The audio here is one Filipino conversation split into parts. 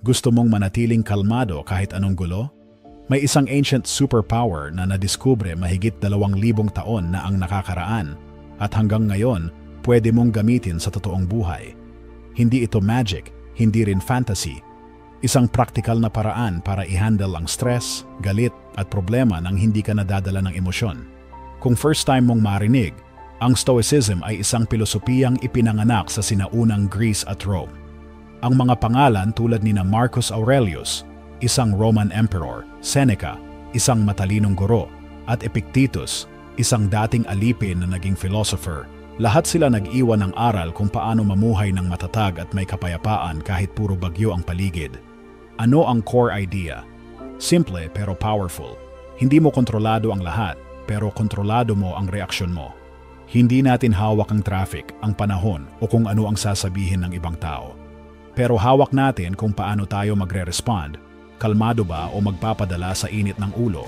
Gusto mong manatiling kalmado kahit anong gulo? May isang ancient superpower na nadiskubre mahigit 2,000 taon na ang nakakaraan at hanggang ngayon pwede mong gamitin sa totoong buhay. Hindi ito magic, hindi rin fantasy. Isang praktikal na paraan para i-handle ang stress, galit at problema nang hindi ka nadadala ng emosyon. Kung first time mong marinig, ang Stoicism ay isang pilosopiyang ipinanganak sa sinaunang Greece at Rome. Ang mga pangalan tulad ni Marcus Aurelius, isang Roman emperor, Seneca, isang matalinong guro, at Epictetus, isang dating alipin na naging philosopher, lahat sila nag-iwan ng aral kung paano mamuhay ng matatag at may kapayapaan kahit puro bagyo ang paligid. Ano ang core idea? Simple pero powerful. Hindi mo kontrolado ang lahat, pero kontrolado mo ang reaksyon mo. Hindi natin hawak ang traffic, ang panahon o kung ano ang sasabihin ng ibang tao. Pero hawak natin kung paano tayo magre-respond, kalmado ba o magpapadala sa init ng ulo.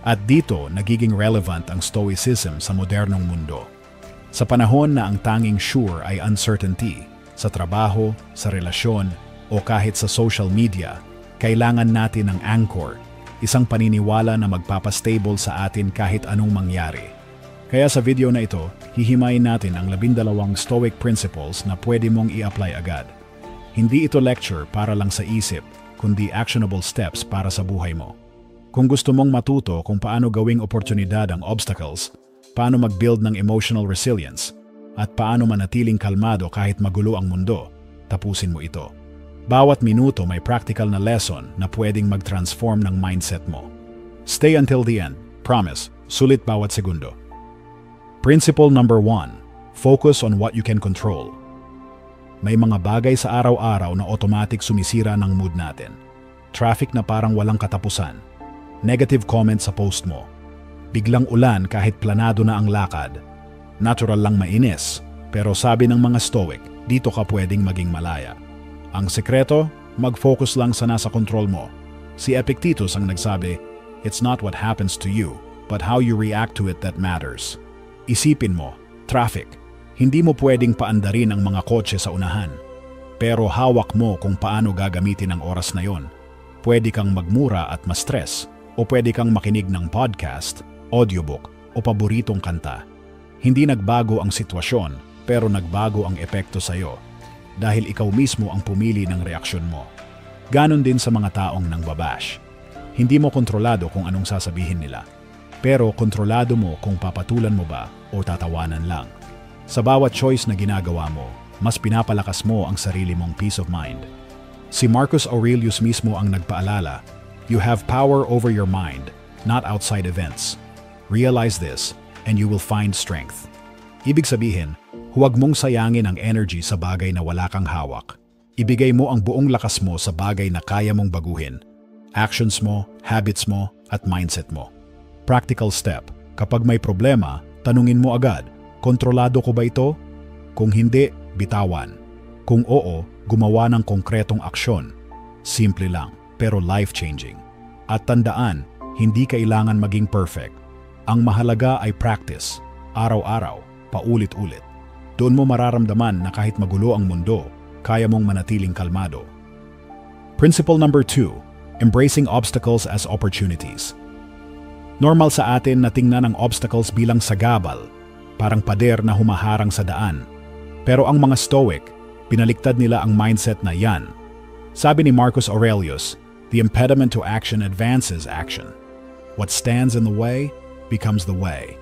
At dito nagiging relevant ang Stoicism sa modernong mundo. Sa panahon na ang tanging sure ay uncertainty, sa trabaho, sa relasyon, o kahit sa social media, kailangan natin ng anchor, isang paniniwala na magpapastable sa atin kahit anong mangyari. Kaya sa video na ito, hihimayin natin ang 12 Stoic principles na pwede mong i-apply agad. Hindi ito lecture para lang sa isip, kundi actionable steps para sa buhay mo. Kung gusto mong matuto kung paano gawing oportunidad ang obstacles, paano mag-build ng emotional resilience, at paano manatiling kalmado kahit magulo ang mundo, tapusin mo ito. Bawat minuto may practical na lesson na pwedeng mag-transform ng mindset mo. Stay until the end. Promise, sulit bawat segundo. Principle number 1. Focus on what you can control. May mga bagay sa araw-araw na automatic sumisira ng mood natin. Traffic na parang walang katapusan. Negative comment sa post mo. Biglang ulan kahit planado na ang lakad. Natural lang mainis, pero sabi ng mga Stoic, dito ka pwedeng maging malaya. Ang sekreto, mag-focus lang sa nasa kontrol mo. Si Epictetus ang nagsabi, "It's not what happens to you, but how you react to it that matters." Isipin mo, traffic. Hindi mo pwedeng paandarin ang mga kotse sa unahan. Pero hawak mo kung paano gagamitin ang oras na yon. Pwede kang magmura at ma-stress, o pwede kang makinig ng podcast, audiobook, o paboritong kanta. Hindi nagbago ang sitwasyon, pero nagbago ang epekto sa'yo. Dahil ikaw mismo ang pumili ng reaksyon mo. Ganon din sa mga taong nang babash. Hindi mo kontrolado kung anong sasabihin nila. Pero kontrolado mo kung papatulan mo ba o tatawanan lang. Sa bawat choice na ginagawa mo, mas pinapalakas mo ang sarili mong peace of mind. Si Marcus Aurelius mismo ang nagpaalala, "You have power over your mind, not outside events. Realize this, and you will find strength." Ibig sabihin, huwag mong sayangin ang energy sa bagay na wala kang hawak. Ibigay mo ang buong lakas mo sa bagay na kaya mong baguhin. Actions mo, habits mo, at mindset mo. Practical step, kapag may problema, tanungin mo agad, kontrolado ko ba ito? Kung hindi, bitawan. Kung oo, gumawa ng konkretong aksyon. Simple lang, pero life-changing. At tandaan, hindi kailangan maging perfect. Ang mahalaga ay practice, araw-araw, paulit-ulit. Doon mo mararamdaman na kahit magulo ang mundo, kaya mong manatiling kalmado. Principle number 2, embracing obstacles as opportunities. Normal sa atin na tingnan ang obstacles bilang sagabal, parang pader na humaharang sa daan. Pero ang mga Stoic, pinaliktad nila ang mindset na yan. Sabi ni Marcus Aurelius, "The impediment to action advances action. What stands in the way becomes the way."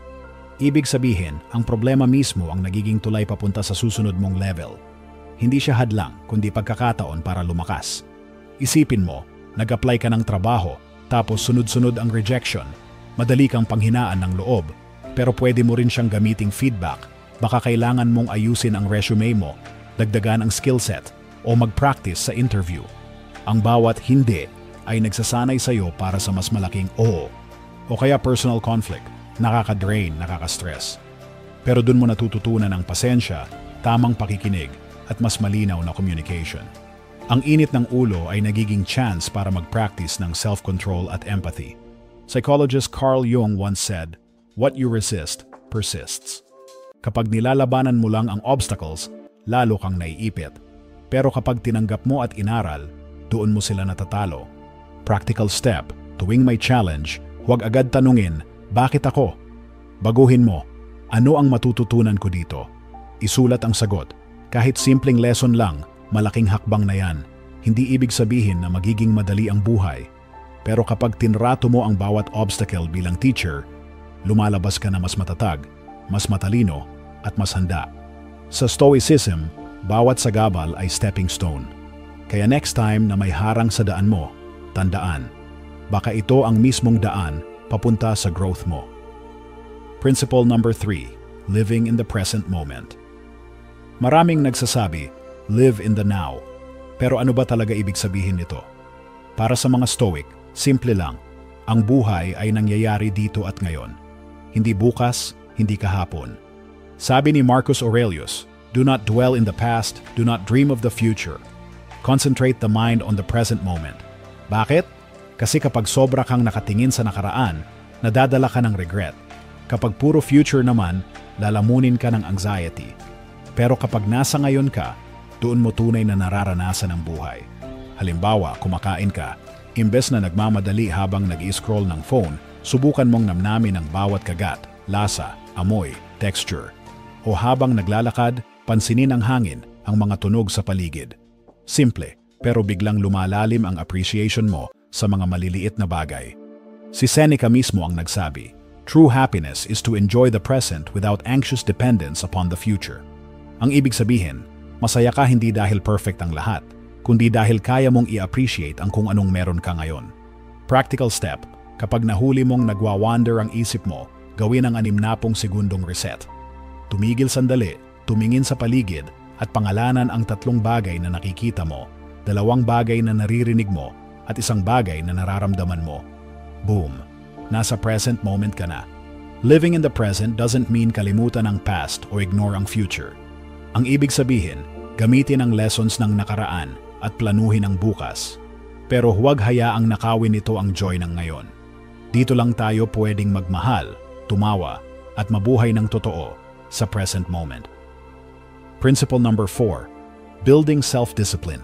Ibig sabihin, ang problema mismo ang nagiging tulay papunta sa susunod mong level. Hindi siya hadlang, kundi pagkakataon para lumakas. Isipin mo, nag-apply ka ng trabaho, tapos sunod-sunod ang rejection. Madali kang panghinaan ng loob, pero pwede mo rin siyang gamiting feedback. Baka kailangan mong ayusin ang resume mo, dagdagan ang skill set, o mag-practice sa interview. Ang bawat hindi ay nagsasanay sa'yo para sa mas malaking oo. O kaya personal conflict, nakaka-drain, nakaka-stress. Pero dun mo natututunan ang pasensya, tamang pakikinig, at mas malinaw na communication. Ang init ng ulo ay nagiging chance para mag-practice ng self-control at empathy. Psychologist Carl Jung once said, "What you resist, persists." Kapag nilalabanan mo lang ang obstacles, lalo kang naiipit. Pero kapag tinanggap mo at inaral, doon mo sila natatalo. Practical step, tuwing may challenge, huwag agad tanungin, bakit ako? Baguhin mo, ano ang matututunan ko dito? Isulat ang sagot. Kahit simpleng lesson lang, malaking hakbang na yan. Hindi ibig sabihin na magiging madali ang buhay. Pero kapag tinrato mo ang bawat obstacle bilang teacher, lumalabas ka na mas matatag, mas matalino, at mas handa. Sa Stoicism, bawat sagabal ay stepping stone. Kaya next time na may harang sa daan mo, tandaan, baka ito ang mismong daan papunta sa growth mo. Principle number 3, living in the present moment. Maraming nagsasabi, live in the now. Pero ano ba talaga ibig sabihin nito? Para sa mga Stoic, simple lang. Ang buhay ay nangyayari dito at ngayon. Hindi bukas, hindi kahapon. Sabi ni Marcus Aurelius, do not dwell in the past, do not dream of the future. Concentrate the mind on the present moment. Bakit? Kasi kapag sobra kang nakatingin sa nakaraan, nadadala ka ng regret. Kapag puro future naman, lalamunin ka ng anxiety. Pero kapag nasa ngayon ka, doon mo tunay na nararanasan ang buhay. Halimbawa, kumakain ka, imbes na nagmamadali habang nag-i-scroll ng phone, subukan mong namnamin ang bawat kagat, lasa, amoy, texture. O habang naglalakad, pansinin ang hangin, ang mga tunog sa paligid. Simple, pero biglang lumalalim ang appreciation mo sa mga maliliit na bagay. Si Seneca mismo ang nagsabi, true happiness is to enjoy the present without anxious dependence upon the future. Ang ibig sabihin, masaya ka hindi dahil perfect ang lahat, kundi dahil kaya mong i-appreciate ang kung anong meron ka ngayon. Practical step, kapag nahuli mong nagwa-wander ang isip mo, gawin ang 60 segundong reset. Tumigil sandali, tumingin sa paligid, at pangalanan ang 3 bagay na nakikita mo, 2 bagay na naririnig mo, at 1 bagay na nararamdaman mo. Boom! Nasa present moment ka na. Living in the present doesn't mean kalimutan ang past o ignore ang future. Ang ibig sabihin, gamitin ang lessons ng nakaraan at planuhin ang bukas. Pero huwag hayaang nakawin nito ang joy ng ngayon. Dito lang tayo pwedeng magmahal, tumawa, at mabuhay ng totoo sa present moment. Principle number 4, building self-discipline.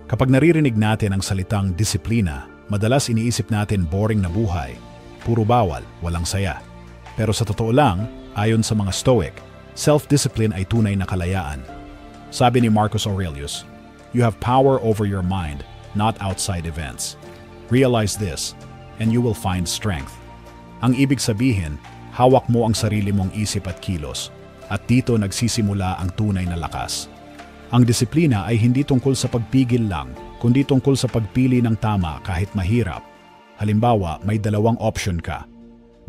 Kapag naririnig natin ang salitang disiplina, madalas iniisip natin boring na buhay, puro bawal, walang saya. Pero sa totoo lang, ayon sa mga Stoic, self-discipline ay tunay na kalayaan. Sabi ni Marcus Aurelius, you have power over your mind, not outside events. Realize this, and you will find strength. Ang ibig sabihin, hawak mo ang sarili mong isip at kilos, at dito nagsisimula ang tunay na lakas. Ang disiplina ay hindi tungkol sa pagpigil lang, kundi tungkol sa pagpili ng tama kahit mahirap. Halimbawa, may 2 option ka.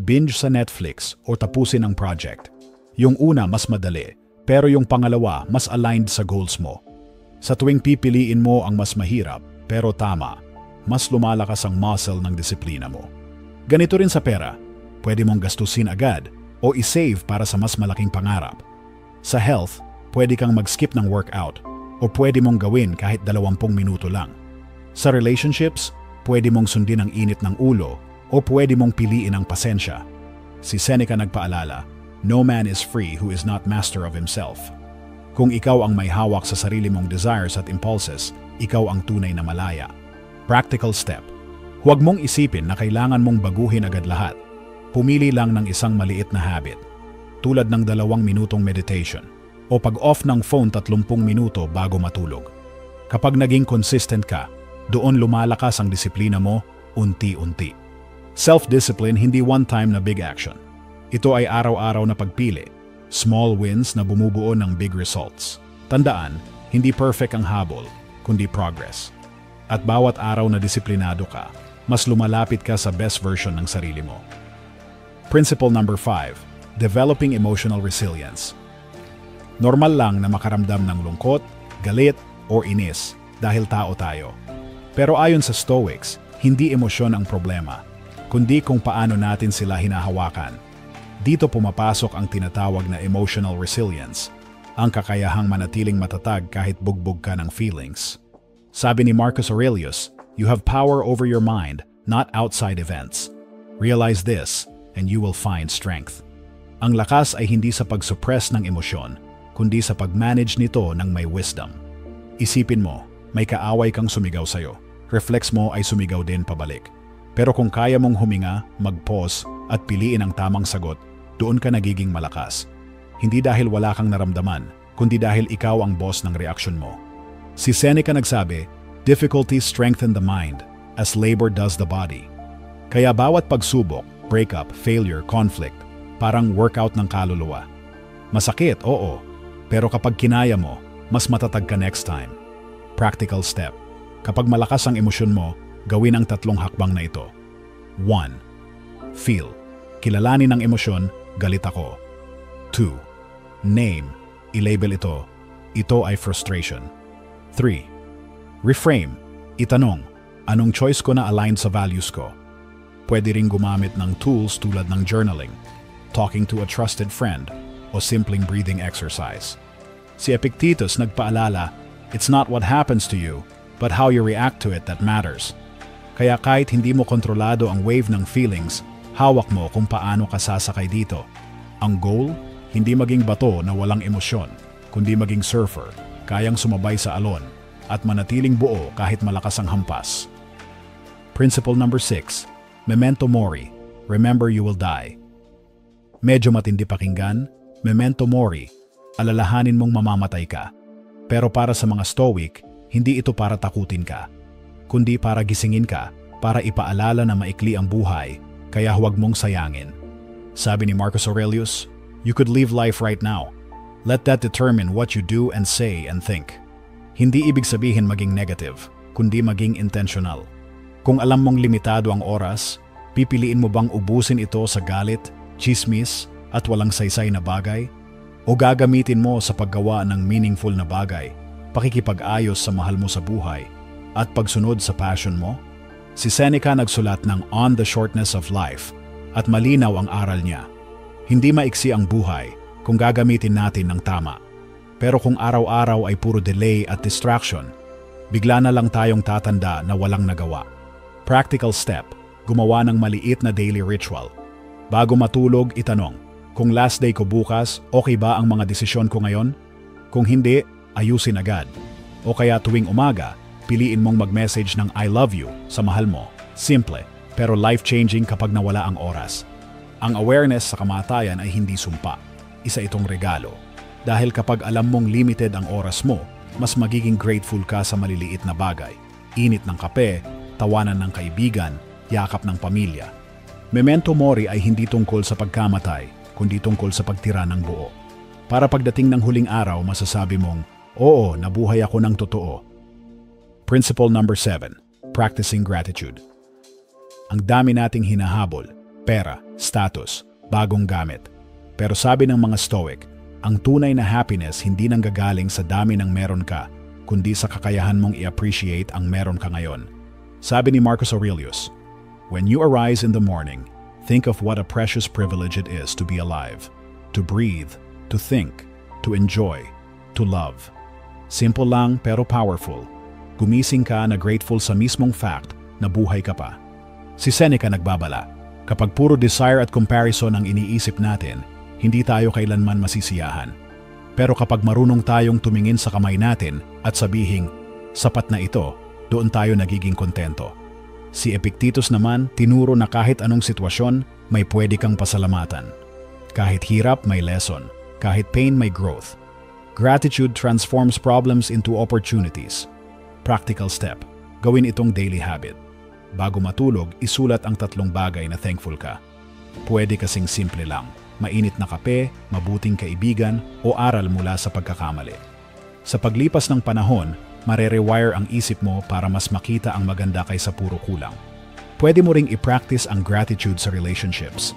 Binge sa Netflix o tapusin ang project. Yung una mas madali, pero yung pangalawa mas aligned sa goals mo. Sa tuwing pipiliin mo ang mas mahirap, pero tama, mas lumalakas ang muscle ng disiplina mo. Ganito rin sa pera, pwede mong gastusin agad o isave para sa mas malaking pangarap. Sa health, pwede kang mag-skip ng workout o pwede mong gawin kahit 20 minuto lang. Sa relationships, pwede mong sundin ang init ng ulo o pwede mong piliin ang pasensya. Si Seneca nagpaalala, no man is free who is not master of himself. Kung ikaw ang may hawak sa sarili mong desires at impulses, ikaw ang tunay na malaya. Practical step. Huwag mong isipin na kailangan mong baguhin agad lahat. Pumili lang ng isang maliit na habit, tulad ng 2 minutong meditation o pag-off ng phone 30 minuto bago matulog. Kapag naging consistent ka, doon lumalakas ang disiplina mo unti-unti. Self-discipline hindi one-time na big action. Ito ay araw-araw na pagpili, small wins na bumubuo ng big results. Tandaan, hindi perfect ang habol, kundi progress. At bawat araw na disiplinado ka, mas lumalapit ka sa best version ng sarili mo. Principle number 5, developing emotional resilience. Normal lang na makaramdam ng lungkot, galit, o inis dahil tao tayo. Pero ayon sa Stoics, hindi emosyon ang problema, kundi kung paano natin sila hinahawakan. Dito pumapasok ang tinatawag na emotional resilience, ang kakayahang manatiling matatag kahit bugbog ka ng feelings. Sabi ni Marcus Aurelius, you have power over your mind, not outside events. Realize this, and you will find strength. Ang lakas ay hindi sa pag-suppress ng emosyon, kundi sa pag-manage nito ng may wisdom. Isipin mo, may kaaway kang sumigaw sa'yo. Reflex mo ay sumigaw din pabalik. Pero kung kaya mong huminga, mag-pause at piliin ang tamang sagot, doon ka nagiging malakas. Hindi dahil wala kang naramdaman, kundi dahil ikaw ang boss ng reaksyon mo. Si Seneca nagsabi, difficulties strengthen the mind as labor does the body. Kaya bawat pagsubok, breakup, failure, conflict, parang workout ng kaluluwa. Masakit, oo, pero kapag kinaya mo, mas matatag ka next time. Practical step. Kapag malakas ang emosyon mo, gawin ang 3 hakbang na ito. 1. Feel. Kilalanin ang emosyon, galit ako. 2. Name. I-label ito. Ito ay frustration. 3. Reframe. Itanong, anong choice ko na aligned sa values ko? Pwede ring gumamit ng tools tulad ng journaling, talking to a trusted friend, o simpleng breathing exercise. Si Epictetus nagpaalala, it's not what happens to you, but how you react to it that matters. Kaya kahit hindi mo kontrolado ang wave ng feelings, hawak mo kung paano ka sasakay dito. Ang goal, hindi maging bato na walang emosyon, kundi maging surfer, kayang sumabay sa alon, at manatiling buo kahit malakas ang hampas. Principle number 6. Memento mori. Remember you will die. Medyo matindi pakinggan, memento mori. Alalahanin mong mamamatay ka. Pero para sa mga Stoic, hindi ito para takutin ka, kundi para gisingin ka, para ipaalala na maikli ang buhay, kaya huwag mong sayangin. Sabi ni Marcus Aurelius, you could live life right now. Let that determine what you do and say and think. Hindi ibig sabihin maging negative, kundi maging intentional. Kung alam mong limitado ang oras, pipiliin mo bang ubusin ito sa galit, chismis, at walang saysay na bagay? O gagamitin mo sa paggawa ng meaningful na bagay, pakikipag-ayos sa mahal mo sa buhay, at pagsunod sa passion mo? Si Seneca nagsulat ng On the Shortness of Life, at malinaw ang aral niya. Hindi maiksi ang buhay kung gagamitin natin ng tama. Pero kung araw-araw ay puro delay at distraction, bigla na lang tayong tatanda na walang nagawa. Practical step, gumawa ng maliit na daily ritual. Bago matulog, itanong, kung last day ko bukas, okay ba ang mga desisyon ko ngayon? Kung hindi, ayusin agad. O kaya tuwing umaga, piliin mong mag-message ng I love you sa mahal mo. Simple, pero life-changing kapag nawala ang oras. Ang awareness sa kamatayan ay hindi sumpa. Isa itong regalo. Dahil kapag alam mong limited ang oras mo, mas magiging grateful ka sa maliliit na bagay. Init ng kape, tawanan ng kaibigan, yakap ng pamilya. Memento mori ay hindi tungkol sa pagkamatay, kundi tungkol sa pagtira ng buo. Para pagdating ng huling araw, masasabi mong, oo, nabuhay ako ng totoo. Principle number 7. Practicing gratitude. Ang dami nating hinahabol, pera, status, bagong gamit. Pero sabi ng mga Stoic, ang tunay na happiness hindi nanggagaling sa dami ng meron ka, kundi sa kakayahan mong i-appreciate ang meron ka ngayon. Sabi ni Marcus Aurelius, when you arise in the morning, think of what a precious privilege it is to be alive, to breathe, to think, to enjoy, to love. Simple lang pero powerful. Gumising ka na grateful sa mismong fact na buhay ka pa. Si Seneca nagbabala, kapag puro desire at comparison ang iniisip natin, hindi tayo kailanman masisiyahan. Pero kapag marunong tayong tumingin sa kamay natin at sabihing, sapat na ito, doon tayo nagiging kontento. Si Epictetus naman tinuro na kahit anong sitwasyon, may pwede kang pasalamatan. Kahit hirap, may lesson. Kahit pain, may growth. Gratitude transforms problems into opportunities. Practical step, gawin itong daily habit. Bago matulog, isulat ang 3 bagay na thankful ka. Pwede kasing simple lang. Mainit na kape, mabuting kaibigan, o aral mula sa pagkakamali. Sa paglipas ng panahon, mare-rewire ang isip mo para mas makita ang maganda kaysa puro kulang. Pwede mo ring i-practice ang gratitude sa relationships.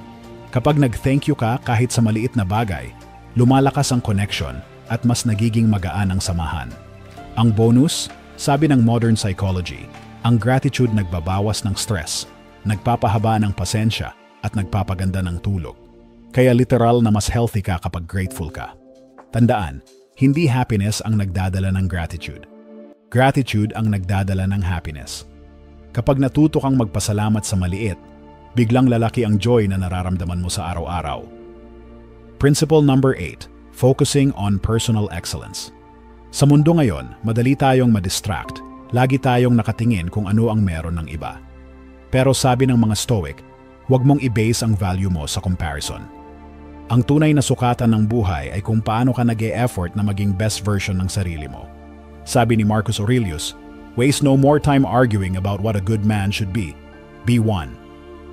Kapag nag-thank you ka kahit sa maliit na bagay, lumalakas ang connection at mas nagiging magaan ang samahan. Ang bonus, sabi ng modern psychology, ang gratitude nagbabawas ng stress, nagpapahaba ng pasensya at nagpapaganda ng tulog. Kaya literal na mas healthy ka kapag grateful ka. Tandaan, hindi happiness ang nagdadala ng gratitude. Gratitude ang nagdadala ng happiness. Kapag natuto kang magpasalamat sa maliit, biglang lalaki ang joy na nararamdaman mo sa araw-araw. Principle number 8. Focusing on personal excellence. Sa mundo ngayon, madali tayong madistract, Lagi tayong nakatingin kung ano ang meron ng iba. Pero sabi ng mga Stoic, huwag mong i-base ang value mo sa comparison. Ang tunay na sukatan ng buhay ay kung paano ka nag-e-effort na maging best version ng sarili mo. Sabi ni Marcus Aurelius, waste no more time arguing about what a good man should be. Be one.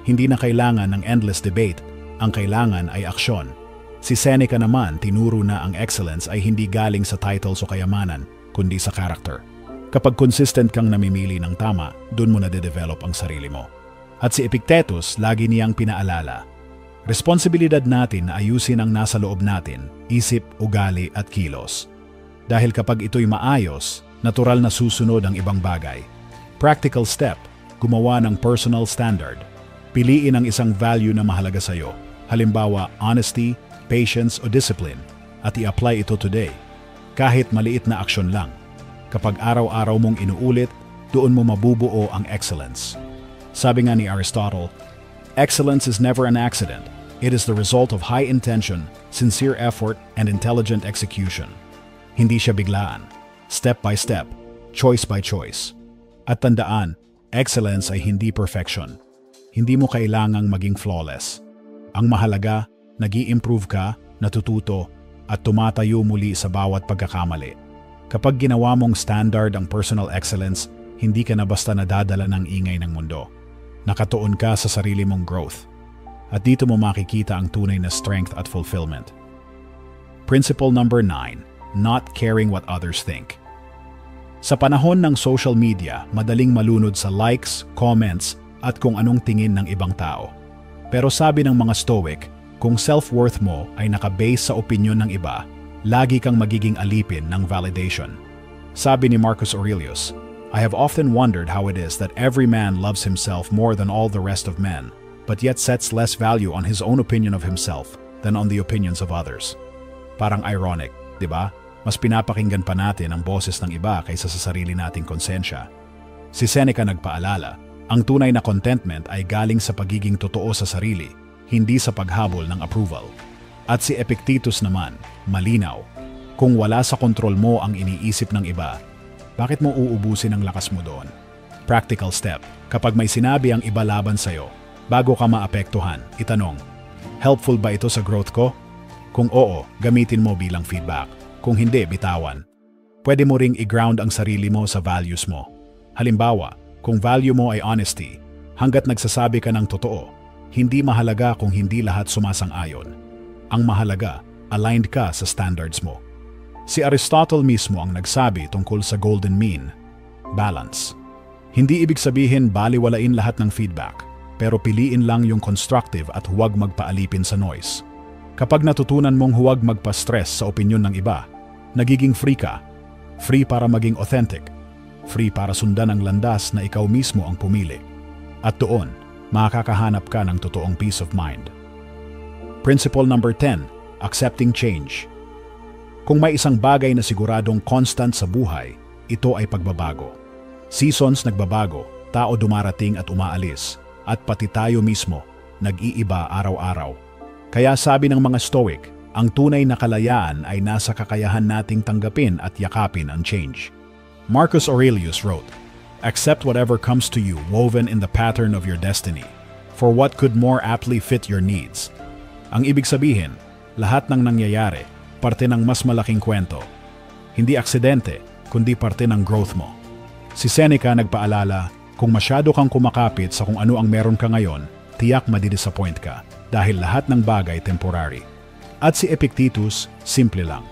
Hindi na kailangan ng endless debate, ang kailangan ay aksyon. Si Seneca naman tinuro na ang excellence ay hindi galing sa titles o kayamanan, kundi sa character. Kapag consistent kang namimili ng tama, dun mo nade-develop ang sarili mo. At si Epictetus lagi niyang pinaalala, responsibilidad natin na ayusin ang nasa loob natin, isip, ugali at kilos. Dahil kapag ito'y maayos, natural na susunod ang ibang bagay. Practical step, gumawa ng personal standard. Piliin ang isang value na mahalaga sa iyo. Halimbawa, honesty, patience o discipline. At i-apply ito today. Kahit maliit na aksyon lang. Kapag araw-araw mong inuulit, doon mo mabubuo ang excellence. Sabi nga ni Aristotle, excellence is never an accident. It is the result of high intention, sincere effort, and intelligent execution. Hindi siya biglaan. Step by step, choice by choice. At tandaan, excellence ay hindi perfection. Hindi mo kailangang maging flawless. Ang mahalaga, nag-i-improve ka, natututo, at tumatayo muli sa bawat pagkakamali. Kapag ginawa mong standard ang personal excellence, hindi ka na basta nadadala ng ingay ng mundo. Nakatuon ka sa sarili mong growth. At dito mo makikita ang tunay na strength at fulfillment. Principle number 9, not caring what others think. Sa panahon ng social media, madaling malunod sa likes, comments, at kung anong tingin ng ibang tao. Pero sabi ng mga Stoic, kung self-worth mo ay nakabase sa opinyon ng iba, lagi kang magiging alipin ng validation. Sabi ni Marcus Aurelius, I have often wondered how it is that every man loves himself more than all the rest of men, but yet sets less value on his own opinion of himself than on the opinions of others. Parang ironic, di ba? Mas pinapakinggan pa natin ang boses ng iba kaysa sa sarili nating konsensya. Si Seneca nagpaalala, ang tunay na contentment ay galing sa pagiging totoo sa sarili, hindi sa paghabol ng approval. At si Epictetus naman, malinaw, kung wala sa kontrol mo ang iniisip ng iba, bakit mo uubusin ang lakas mo doon? Practical step, kapag may sinabi ang iba laban sa'yo, bago ka maapektuhan, itanong, helpful ba ito sa growth ko? Kung oo, gamitin mo bilang feedback. Kung hindi, bitawan. Pwede mo ring i-ground ang sarili mo sa values mo. Halimbawa, kung value mo ay honesty, hanggat nagsasabi ka ng totoo, hindi mahalaga kung hindi lahat sumasang-ayon. Ang mahalaga, aligned ka sa standards mo. Si Aristotle mismo ang nagsabi tungkol sa golden mean, balance. Hindi ibig sabihin baliwalain lahat ng feedback, pero piliin lang yung constructive at huwag magpaalipin sa noise. Kapag natutunan mong huwag magpa-stress sa opinyon ng iba, nagiging free ka. Free para maging authentic. Free para sundan ang landas na ikaw mismo ang pumili. At doon, makakahanap ka ng totoong peace of mind. Principle number 10, accepting change. Kung may isang bagay na siguradong constant sa buhay, ito ay pagbabago. Seasons nagbabago, tao dumarating at umaalis, at pati tayo mismo, nag-iiba araw-araw. Kaya sabi ng mga Stoic, ang tunay na kalayaan ay nasa kakayahan nating tanggapin at yakapin ang change. Marcus Aurelius wrote, accept whatever comes to you woven in the pattern of your destiny, for what could more aptly fit your needs. Ang ibig sabihin, lahat ng nangyayari, parte ng mas malaking kwento. Hindi aksidente, kundi parte ng growth mo. Si Seneca nagpaalala, kung masyado kang kumakapit sa kung ano ang meron ka ngayon, tiyak madidisappoint ka, dahil lahat ng bagay temporary. At si Epictetus, simple lang.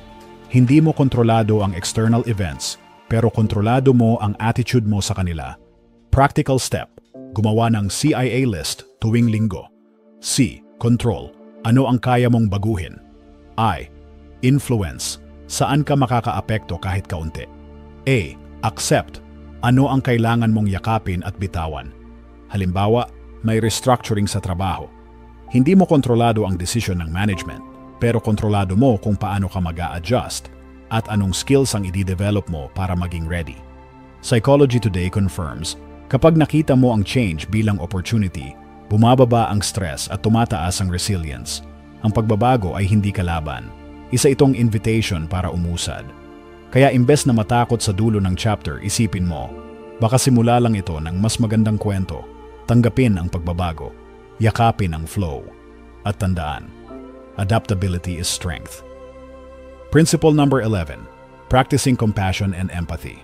Hindi mo kontrolado ang external events, pero kontrolado mo ang attitude mo sa kanila. Practical step, gumawa ng CIA list tuwing linggo. C. Control, ano ang kaya mong baguhin? I. Influence, saan ka makakaapekto kahit kaunti? A. Accept, ano ang kailangan mong yakapin at bitawan? Halimbawa, may restructuring sa trabaho. Hindi mo kontrolado ang desisyon ng management, pero kontrolado mo kung paano ka mag-a-adjust at anong skills ang i-develop mo para maging ready. Psychology Today confirms, kapag nakita mo ang change bilang opportunity, bumababa ang stress at tumataas ang resilience. Ang pagbabago ay hindi kalaban. Isa itong invitation para umusad. Kaya imbes na matakot sa dulo ng chapter, isipin mo, Baka simula lang ito ng mas magandang kwento. Tanggapin ang pagbabago, yakapin ang flow, at tandaan, adaptability is strength. Principle number 11, practicing compassion and empathy.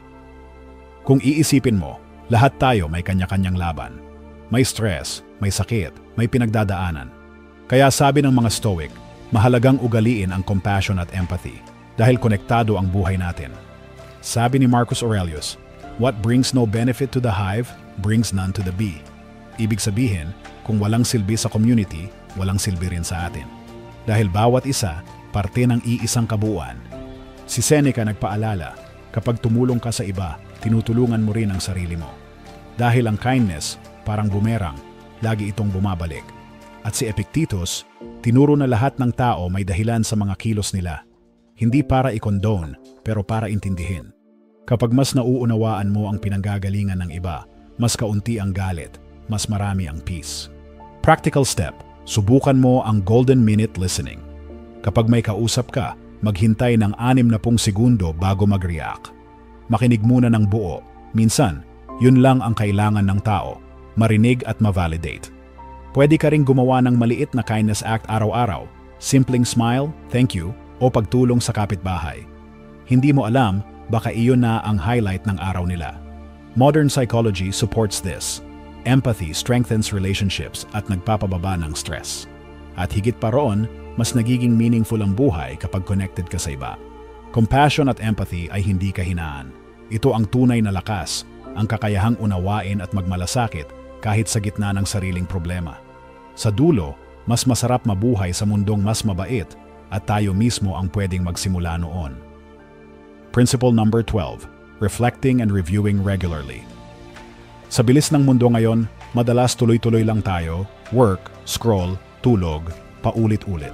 Kung iisipin mo, lahat tayo may kanya-kanyang laban. May stress, may sakit, may pinagdadaanan. Kaya sabi ng mga Stoic, mahalagang ugaliin ang compassion at empathy dahil konektado ang buhay natin. Sabi ni Marcus Aurelius, what brings no benefit to the hive, brings none to the bee. Ibig sabihin, kung walang silbi sa community, walang silbi rin sa atin. Dahil bawat isa, parte ng iisang kabuuan. Si Seneca nagpaalala, kapag tumulong ka sa iba, tinutulungan mo rin ang sarili mo. Dahil ang kindness, parang bumerang, lagi itong bumabalik. At si Epictetus, tinuro na lahat ng tao may dahilan sa mga kilos nila. Hindi para i-condone, pero para intindihin. Kapag mas nauunawaan mo ang pinanggagalingan ng iba, mas kaunti ang galit, mas marami ang peace. Practical step, subukan mo ang golden minute listening. Kapag may kausap ka, maghintay ng 60 segundo bago mag-react. Makinig muna ng buo. Minsan, yun lang ang kailangan ng tao, marinig at ma-validate. Pwede ka ring gumawa ng maliit na kindness act araw-araw, simpleng smile, thank you, o pagtulong sa kapitbahay. Hindi mo alam, baka iyon na ang highlight ng araw nila. Modern psychology supports this. Empathy strengthens relationships at nagpapababa ng stress. At higit pa roon, mas nagiging meaningful ang buhay kapag connected ka sa iba. Compassion at empathy ay hindi kahinaan. Ito ang tunay na lakas, ang kakayahang unawain at magmalasakit kahit sa gitna ng sariling problema. Sa dulo, mas masarap mabuhay sa mundong mas mabait at tayo mismo ang pwedeng magsimula noon. Principle number 12, reflecting and reviewing regularly. Sa bilis ng mundo ngayon, madalas tuloy-tuloy lang tayo, work, scroll, tulog, paulit-ulit.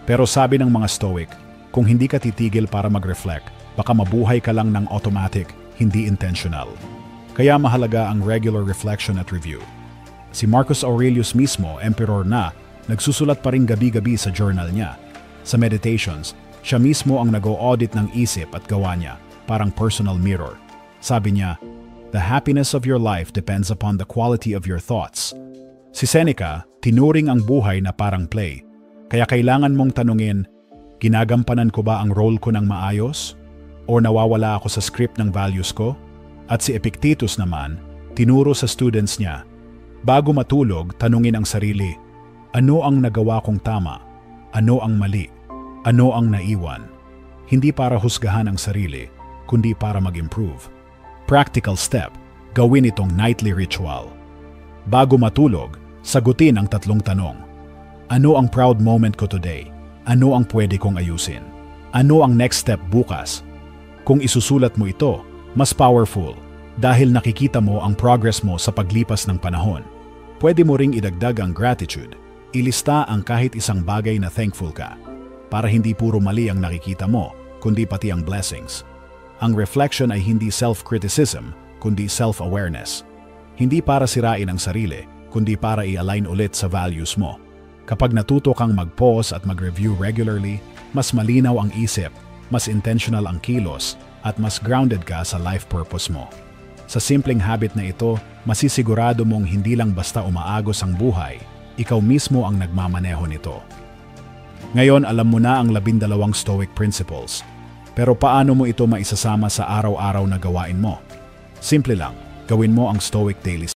Pero sabi ng mga Stoic, kung hindi ka titigil para mag-reflect, baka mabuhay ka lang ng automatic, hindi intentional. Kaya mahalaga ang regular reflection at review. Si Marcus Aurelius mismo, emperor na, nagsusulat pa rin gabi-gabi sa journal niya. Sa meditations, siya mismo ang nag-o-audit ng isip at gawa niya, parang personal mirror. Sabi niya, the happiness of your life depends upon the quality of your thoughts. Si Seneca, tinuring ang buhay na parang play. Kaya kailangan mong tanungin, ginagampanan ko ba ang role ko ng maayos? O nawawala ako sa script ng values ko? At si Epictetus naman, tinuro sa students niya, bago matulog, tanungin ang sarili, ano ang nagawa kong tama? Ano ang mali? Ano ang naiwan? Hindi para husgahan ang sarili, kundi para mag-improve. Practical step, gawin itong nightly ritual. Bago matulog, sagutin ang 3 tanong. Ano ang proud moment ko today? Ano ang pwede kong ayusin? Ano ang next step bukas? Kung isusulat mo ito, mas powerful dahil nakikita mo ang progress mo sa paglipas ng panahon. Pwede mo ring idagdag ang gratitude. Ilista ang kahit isang bagay na thankful ka para hindi puro mali ang nakikita mo, kundi pati ang blessings. Ang reflection ay hindi self-criticism, kundi self-awareness. Hindi para sirain ang sarili, kundi para i-align ulit sa values mo. Kapag natuto kang mag-pause at mag-review regularly, mas malinaw ang isip, mas intentional ang kilos, at mas grounded ka sa life purpose mo. Sa simpleng habit na ito, masisigurado mong hindi lang basta umaagos ang buhay, ikaw mismo ang nagmamaneho nito. Ngayon alam mo na ang 12 Stoic principles. Pero paano mo ito maisasama sa araw-araw na gawain mo? Simple lang, gawin mo ang Stoic Daily